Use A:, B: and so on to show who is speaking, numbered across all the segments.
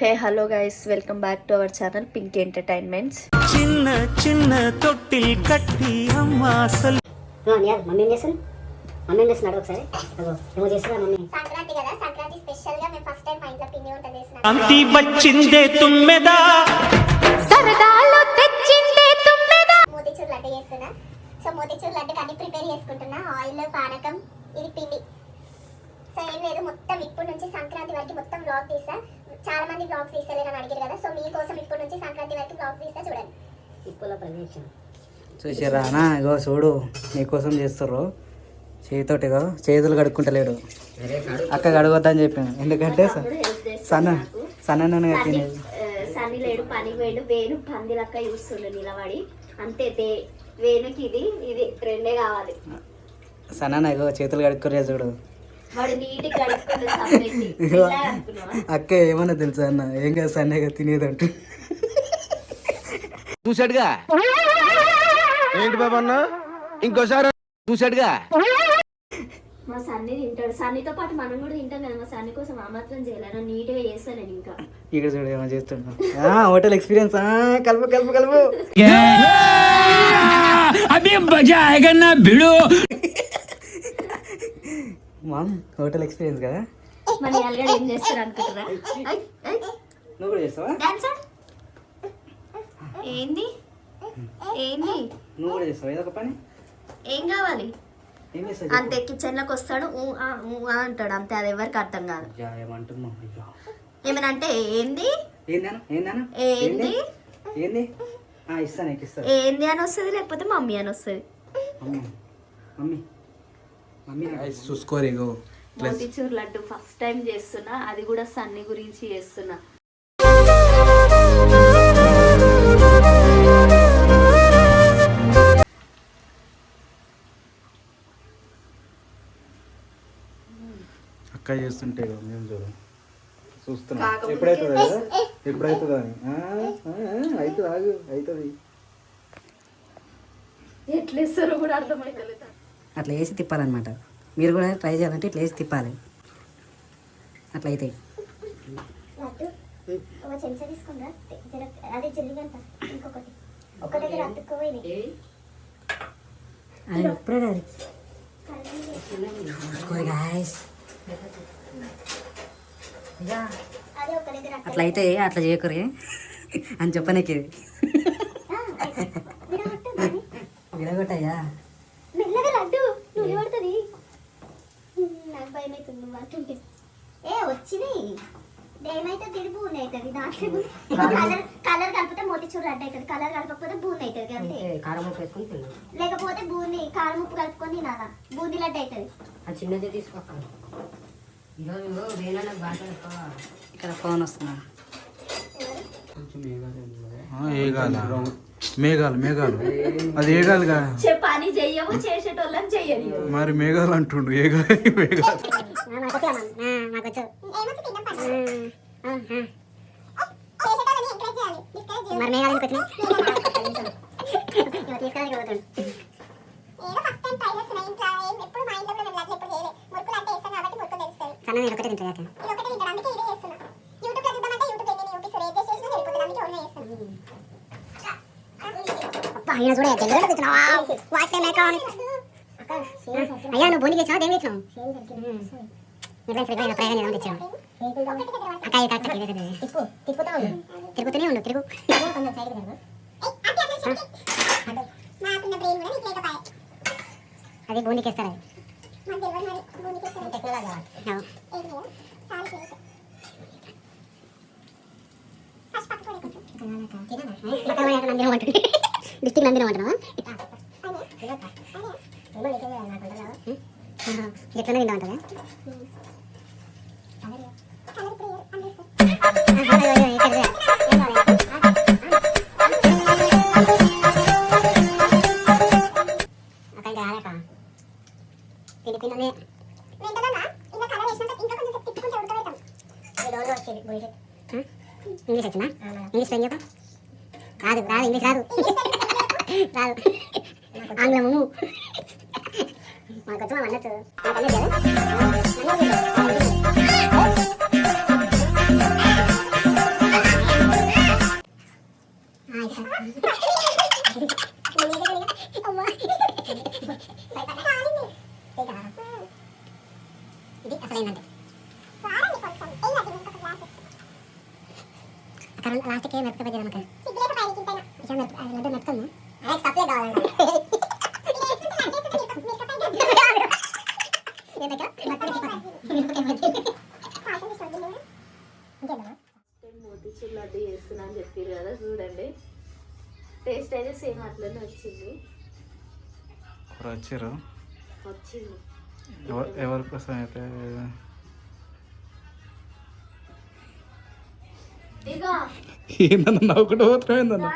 A: Hey hello guys, welcome back to our channel pink entertainments.
B: చిన్న చిన్న తొట్టిల్ కట్టి అమ్మా అసలు
C: మమ్మీ ఏం చేస్తుంది? మమ్మీ ఏం చేస్తున్నాడు ఒకసారి ఏమో చేస్తున్నా మమ్మీ.
D: సంక్రాంతి కదా, సంక్రాంతి స్పెషల్ గా మేము ఫస్ట్ టైం మా ఇంట్లో పిండి వంట చేస్తున్నాం.
B: అంతి వచ్చిందే తుమ్మెదా
D: సరదాలో తెచ్చిందే తుమ్మెదా. మోతిచూర్ లడ్డు చేస్తున్నా. సో మోతిచూర్ లడ్డుకి అన్ని ప్రిపేర్ చేసుకుంటున్నా. ఆయిల్, పానకం, ఇది పిండి. సో ఏం లేదు, మొత్తం ఇప్పటి నుంచి సంక్రాంతి వరకు మొత్తం వ్లాగ్ తీసా. చాలా మంది వ్లాగ్స్ తీస్తలేరని అడిగారు కదా, సో మీకోసం ఇప్పటి నుంచి సంక్రాంతి వరకు వ్లాగ్ తీస్తా, చూడండి.
C: ఇప్పుల ప్రవేశం
E: చూసారా అన్న, ఇగో చూడు నీకోసం చేస్తారు. చేతితోటిగో చేతులు కడుక్కుంటలేడు. అక్క కడగొద్దని చెప్పాను, ఎందుకంటే సన్న తినేది.
F: సన్ని లేడు, పనికి వేడు. వేణు పందిలక్క చూస్తుండే నిలబడి. అంతే వేణుకి ఇది రెండే కావాలి.
E: సన్న ఇగో చేతులు కడుక్కునే చూడు.
F: వాడు నీటికి
E: అక్క ఏమన్నా తెలుసా అన్న, ఏం కాదు సన్నగా తినేదంటూ
G: చూసాడుగా. ఏంటి బాబా అన్న, ఇంకోసారి చూసాడుగా.
F: మా సన్ని తింటాడు. సన్నితో పాటు మనం కూడా తింటాం కదా. మా సన్ని కోసం ఆ మాత్రం చేయలేను, నీట్గా చేస్తాను నేను. ఇంకా
E: ఇక్కడ చూడు ఏమో చేస్తున్నా. హోటల్ ఎక్స్పీరియన్స్ కలుపు కలుపు కలుపు.
B: అభి మజా ఆయేగా నా భిడు.
E: మామ్ హోటల్ ఎక్స్పీరియన్స్ కదా.
F: మన అల్గడ ఏం చేస్తారు అనుకుంటారా?
E: నువ్వు కూడా చేస్తావా?
F: ఏంది ఏంది
E: నువ్వు కూడా చేస్తావా ఏదో ఒక పని?
F: ఏం కావాలి?
E: ఏం చేస్తావు?
F: అంతే, కిచెన్ లోకి వస్తాడు అంటాడు అంతే. అది ఎవరికి అర్థం కాదు.
E: ఏమంటున్నావు?
F: ఏమైనా అంటే ఏంది ఏంది
E: ఏంది ఇస్తాను ఇస్తాను.
F: ఏంది అని వస్తుంది, లేకపోతే మమ్మీ అని వస్తుంది.
E: మమ్మీ మమ్మీ చూసుకోరేగో.
F: మోతిచూర్ లడ్డు ఫస్ట్ టైం చేస్తున్నా, అది కూడా సన్ని గురించి చేస్తున్నా.
H: అక్క చేస్తుంటే మేము చూస్తున్నాం ఎప్పుడైతుంది కదా, ఎప్పుడైతుంది అని. అవుతుంది ఆగు, అవుతుంది.
F: ఎట్లేస్తారో కూడా అర్థమైతలేదు.
E: అట్లా వేసి తిప్పాలన్నమాట. మీరు కూడా ట్రై చేయాలంటే ఇట్లా వేసి తిప్పాలి, అట్లా అయితే.
D: లడ్డు ఒక చెంచా తీసుకుందా, అది చెల్లిగంట. ఇంకొకటి ఒక దగ్గర అతుక్కుపోయింది.
E: అది ఎప్పుడే కాదు.
D: అదే ఒక దగ్గర
E: అట్లా అయితే అట్లా చేయకూరే అని చెప్పనీకి. విడగొట్టయ్యా
D: మెల్లగా లడ్డు, నువ్వు పడుతుంది. నాకు భయం అవుతుంది నువ్వు అంటుంటే. వచ్చినాయి ఏమైతే తిరిగి బూన్ అవుతుంది. దాంట్లో కలర్ కలిపితే మోతిచూర్ లడ్డు అవుతుంది, కలర్ కలపకపోతే బూన్ అవుతుంది అంతే.
C: కారం ఉప్పు వేసుకొని తిన్నాను.
D: లేకపోతే బూందీ కారం ఉప్పు కలుపుకొని తినాలా, బూందీ లడ్డు అవుతుంది.
C: అది చిన్నది తీసుకోవాలి. ఈరోజు వేరే బాగా
E: ఇక్కడ ఫోన్ వస్తున్నా.
H: మేఘాలు మేఘాలు అది ఏగాలుగా
F: పని చెయ్యము, చేసేటోళ్ళని చెయ్యదు.
H: మరి మేఘాలు అంటుండు. ఏగాలి మేఘాలు.
D: మరి మేఘాలు ఆయన చూడ అయ్యా నువ్వు బోని తెచ్చావు, ఏం తెచ్చావు? ప్రయాణం తెచ్చావు. తిరుగుతూనే ఉండు, తిరుగు. అది బోనికి వేస్తారు. డిస్టిక్ నందిన అంటున్నావా? ఎట్లా తింటా ఉంటుందా? ఇంగ్లీష్ వచ్చినా? ఇంగ్లీష్ ఏం చెప్పా? రాదు రాదు, ఇంగ్లీష్ రాదు రాదు, ఆంగ్లము మనకు వచ్చి అన్నట్టు.
C: కరెంట్ లాస్ట్కి మెత్తకపోతే నమ్మకం లడ్డు మెత్తకము సప్లై కావాలండి
F: మోతీచూర్ లడ్డు చేస్తున్నా అని చెప్పారు కదా, చూడండి టేస్ట్ అయితే సేమ్ అట్లనే వచ్చింది.
H: ఎవరు వచ్చారు?
F: వచ్చింది
H: ఎవరి కోసం అయితే
F: ఇగో
H: ఏందన్నా నవ్వుకుంటూ పోతున్నాయిందన్నా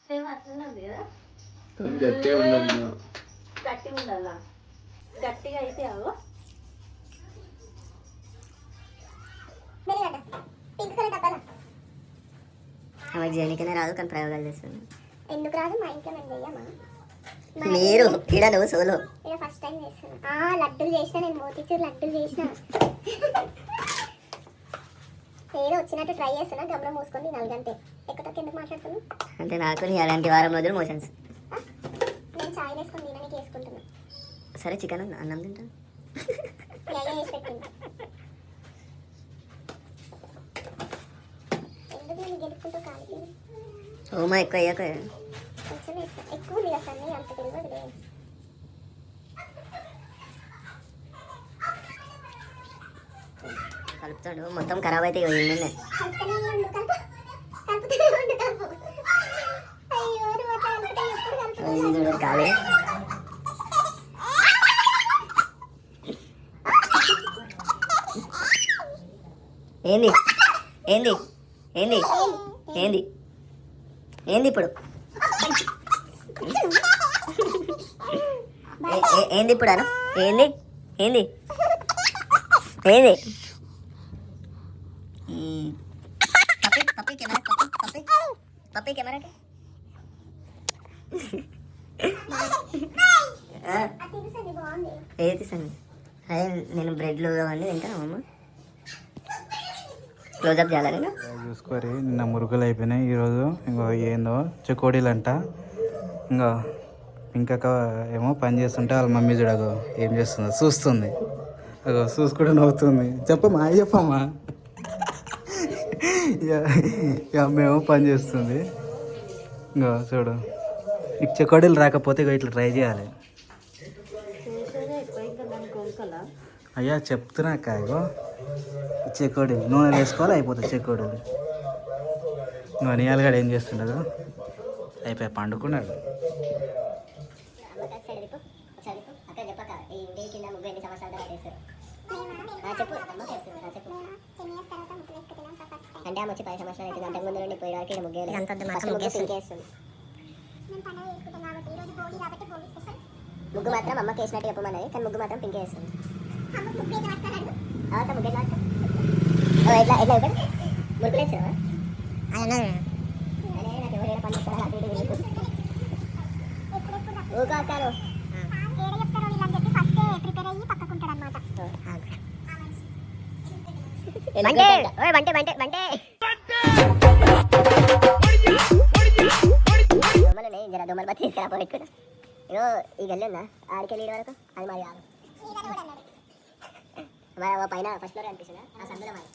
F: సేమ్ అట్లనే ఉంది కదా, గట్టిగా ఉండాలా, గట్టిగా అయితే అవో
D: పింక్ కలర్ డబ్బాలా
C: ఆమెకు చేయడానికైనా రాదు కానీ ప్రయోగాలు చేస్తుంది.
D: ఎందుకు రాదు? మా ఇంట్లో మేము చెయ్యమా?
C: మీరు ఇక్కడ నువ్వు సోలో
D: నేను ఫస్ట్ టైం చేస్తున్నా. లడ్డూలు చేసిన, నేను మోతీచూర్ లడ్డూలు చేసిన. ఏదో వచ్చినట్టు ట్రై చేస్తున్నా, గమనం మూసుకొని నలుగంతే. ఎక్కువ ఎందుకు మాట్లాడుతున్నా
C: అంటే నాకు నీ అలాంటి వారం రోజులు మోషన్స్.
D: నేను చాయ్ వేసుకొని తినడానికి వేసుకుంటున్నా.
C: సరే చికెన్ అన్నం తింటాను.
D: అయ్యా వేసి పెట్టింది. ఎందుకు నేను గెలుపుకుంటూ కాలికి
C: ఓమా ఎక్కువ అయ్యాక
D: కొంచెం వేస్తాను. ఎక్కువ ఉంది కదా సన్నీ, అంత తెలియదులే.
C: కలుపుతాడు మొత్తం ఖరాబ్ అయితే ఇవ్వండి.
D: కలుపుతూనే ఉండు, కలుపుతూనే ఉండు, కలుపు. అయ్యో నువ్వు అట్లా కలుపుతా ఎప్పుడు కలుపుతా.
C: కాలే ఏంది ఏంది ఏంది ఏంది ఏంది ఇప్పుడు ఏంది ఇప్పుడు అను ఏంది ఏంది ఏంది పప్పి కెమెరా పప్పి కెమెరా
D: బాగుంది.
C: ఏది సంగతి అదే నేను బ్రెడ్లు అవన్నీ తింటాను అమ్మ. క్లోజప్ చేయాలా నేను?
H: చూసుకోరి నిన్న మురుకులు అయిపోయినాయి. ఈరోజు ఇంకో ఏందో చెకోడీలు అంట. ఇంకా ఇంకొక ఏమో పని చేస్తుంటే వాళ్ళ మమ్మీ చూడగో ఏం చేస్తుందో చూస్తుంది. అగో చూసుకుంటూ నవ్వుతుంది. చెప్పమ్మా చెప్పమ్మా. ఇక అమ్మేమో పని చేస్తుంది. ఇంకా చూడు నీకు చెకోడీలు రాకపోతే ఇక ఇట్లా ట్రై చేయాలి. అయ్యా చెప్తున్నాక ఇగో చెకోడీలు నూనె వేసుకోవాలి అయిపోతుంది చెకోడీలు. ఇంకా నియాలుగాడు ఏం చేస్తున్నాడు? అయిపోయి పండుకున్నాడు.
C: అంటే ఆమె వచ్చి 10 సంవత్సరాలు అవుతుంది. అంతకుముందు నుండి పోయే వరకు ముగ్గు ముగ్గు మాత్రం అమ్మకి వేసినట్టు చెప్పమన్నది, కానీ ముగ్గు మాత్రం పింక్ వేస్తుంది. ముగ్గు ఎట్లా ఎట్లా ఇప్పుడు ముగ్గులు వేస్తావా? నాకు ఎవరైనా పని చేస్తారా? ఊకా అక్కాను దొమ్మలు బతి తీసుకురా పెట్టుకున్నా. ఇగో ఈ గల్లి ఉందా ఆడికి వెళ్ళి వరకు అది మరి కాదు. మరి పైన ఫస్ట్ ఫ్లోర్ అనిపిస్తుందా? ఆ సందులో మరి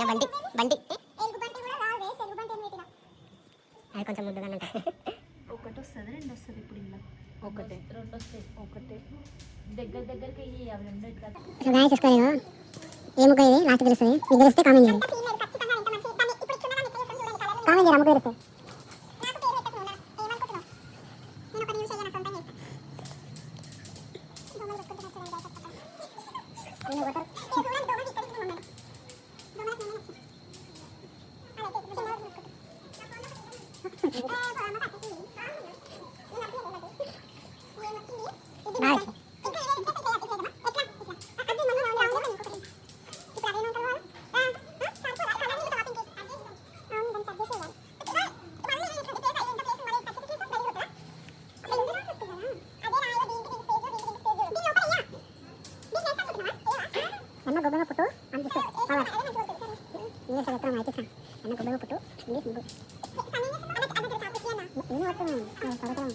C: బండి బండి అది కొంచెం ముద్దుగానే ఉంటుంది.
F: ఒకటి వస్తుంది, రెండు వస్తుంది. ఇప్పుడు ఇలా ఒకటే రెండు వస్తాయి. ఒకటే దగ్గర దగ్గరికి అవి రెండు
C: చూసుకోలేదు ఏ ముగ్గు ఇది లాస్ట్ తెలుస్తుంది. మీకు తెలిస్తే కామెంట్ చేయండి. కామెంట్ చేయరా ముగ్గు తెలుస్తుంది.
D: గొబ్బెమ్మ పుట్టు అనిపిస్తుంది ఇంగ్లీష్ ఎక్కడ అయితే అన్న గొబ్బెమ్మ పుట్టు ఇంగ్లీష్ ముగ్గు నేను చదువుతాను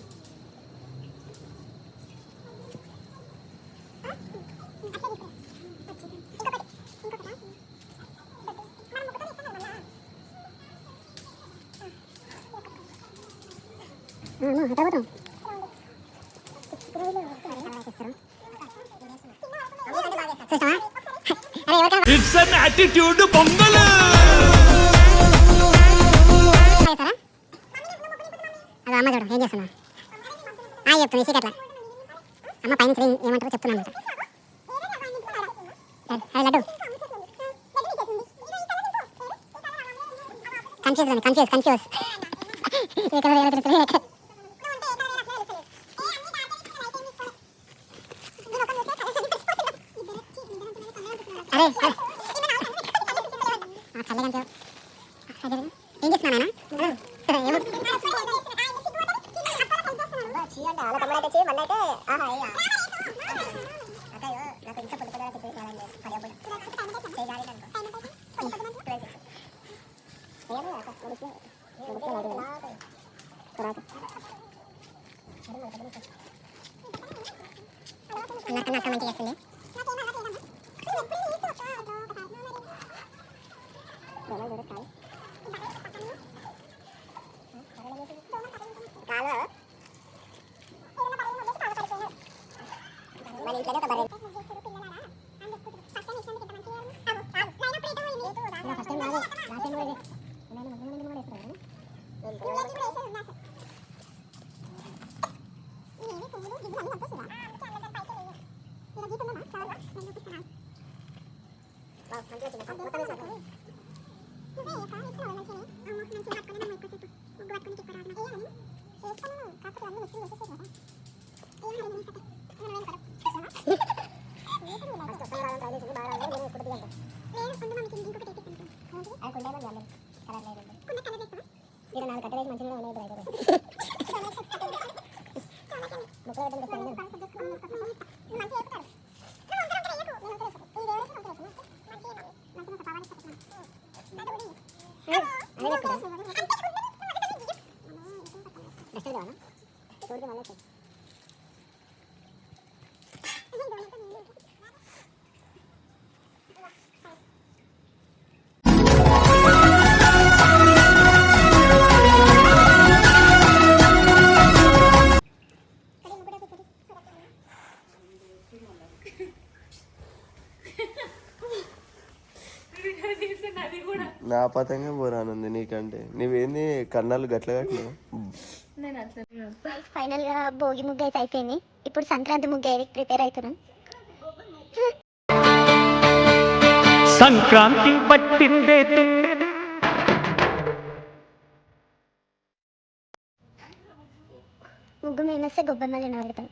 B: ఇట్స్ అన్ యాటిట్యూడ్ పొంగల్.
D: అదో అమ్మ చూడు ఏం చేస్తున్నా చెప్తున్నా ఇసి అట్లా అమ్మ పైన ఏమంటారో చెప్తున్నా అన్నమాట లడ్డు కన్ఫ్యూజ్ అరే ఏం చేస్తున్నానా నాకన్నా అక్క మంచిగా చేస్తుంది
I: నా పతంగా పోరానుంది నీకంటే నువ్వేంది కన్నాలు గట్ల కట్టినావు.
D: ఫైనల్ గా భోగి ముగ్గు అయితే అయిపోయింది. ఇప్పుడు సంక్రాంతి ముగ్గు ప్రిపేర్ అవుతున్నాం.
B: సంక్రాంతి పట్టిందే
D: ముగ్గు మేము వస్తే గొబ్బెమ్మలు పెడతాం.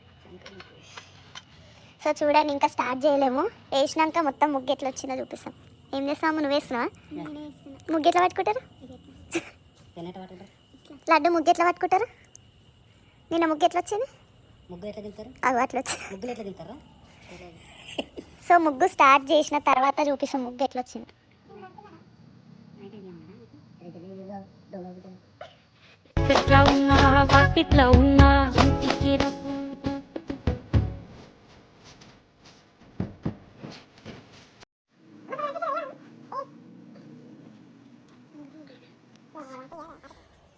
D: సో చూడండి, ఇంకా స్టార్ట్ చేయలేము. వేసినాక మొత్తం ముగ్గు ఎట్లా వచ్చిందో చూపిస్తాం. ఏం చేస్తాము? నువ్వు వేస్తున్నావా? ముగ్గు ఎట్లా పట్టుకుంటారు? లడ్డు ముగ్గు ఎట్లా పట్టుకుంటారు? నిన్న ముగ్గు ఎట్లా వచ్చింది? అవి అట్లా వచ్చింది. సో ముగ్గు స్టార్ట్ చేసిన తర్వాత చూపిస్తాం ముగ్గు ఎట్లా వచ్చింది.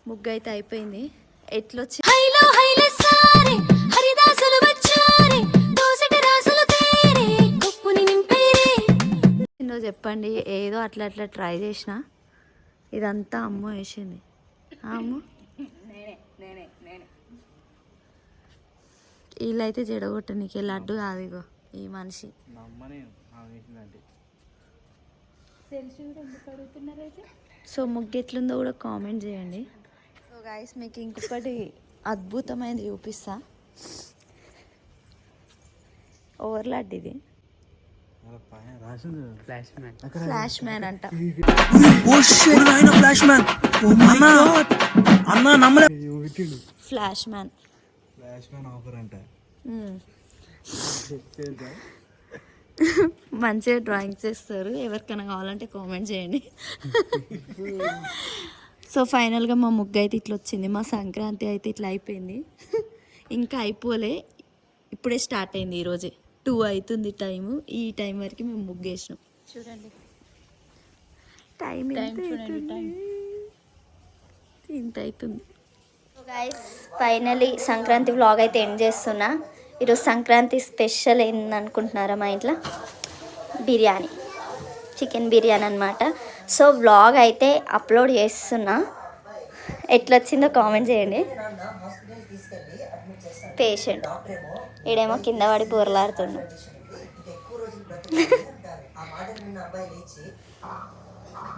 A: ముగ్గు అయితే అయిపోయింది. ఎట్లొచ్చి చెప్పండి. ఏదో అట్లా అట్లా ట్రై చేసిన. ఇదంతా అమ్మ వేసింది. అమ్మ వీళ్ళైతే జడగొట్టనీకే లడ్డు కాదిగో ఈ మనిషి. సో ముగ్గు ఎట్లుందో కూడా కామెంట్ చేయండి. సో గైస్ మీకు ఇంకొకటి అద్భుతమైనది చూపిస్తా. ఓవర్లాడ్ ఇది ఫ్లాష్ మ్యాన్ అంట. ఫ్లాష్ మ్యాన్
H: ఆఫర్ అంట.
A: మంచిగా డ్రాయింగ్స్ చేస్తారు. ఎవరికైనా కావాలంటే కామెంట్ చేయండి. సో ఫైనల్గా మా ముగ్గు అయితే ఇట్లా వచ్చింది. మా సంక్రాంతి అయితే ఇట్లా అయిపోయింది. ఇంకా అయిపోలే, ఇప్పుడే స్టార్ట్ అయింది. ఈరోజే 2 అవుతుంది టైము. ఈ టైం వరకు మేము ముగ్గు వేసినాం. చూడండి టైం ఇంత అవుతుంది.
F: గైస్ ఫైనలీ సంక్రాంతి వ్లాగ్ అయితే ఎండ్ చేస్తున్నా. ఈరోజు సంక్రాంతి స్పెషల్ ఏందనుకుంటున్నారా? మా ఇంట్లో బిర్యానీ, చికెన్ బిర్యానీ అనమాట. సో వ్లాగ్ అయితే అప్లోడ్ చేస్తున్నా. ఎట్లా వచ్చిందో కామెంట్ చేయండి. పేషెంట్ ఈడేమో కింద పడి బోర్లాడుతున్నా.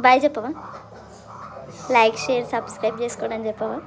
F: బాయ్ చెప్పవా? లైక్ షేర్ సబ్స్క్రైబ్ చేసుకోండి అని చెప్పవా?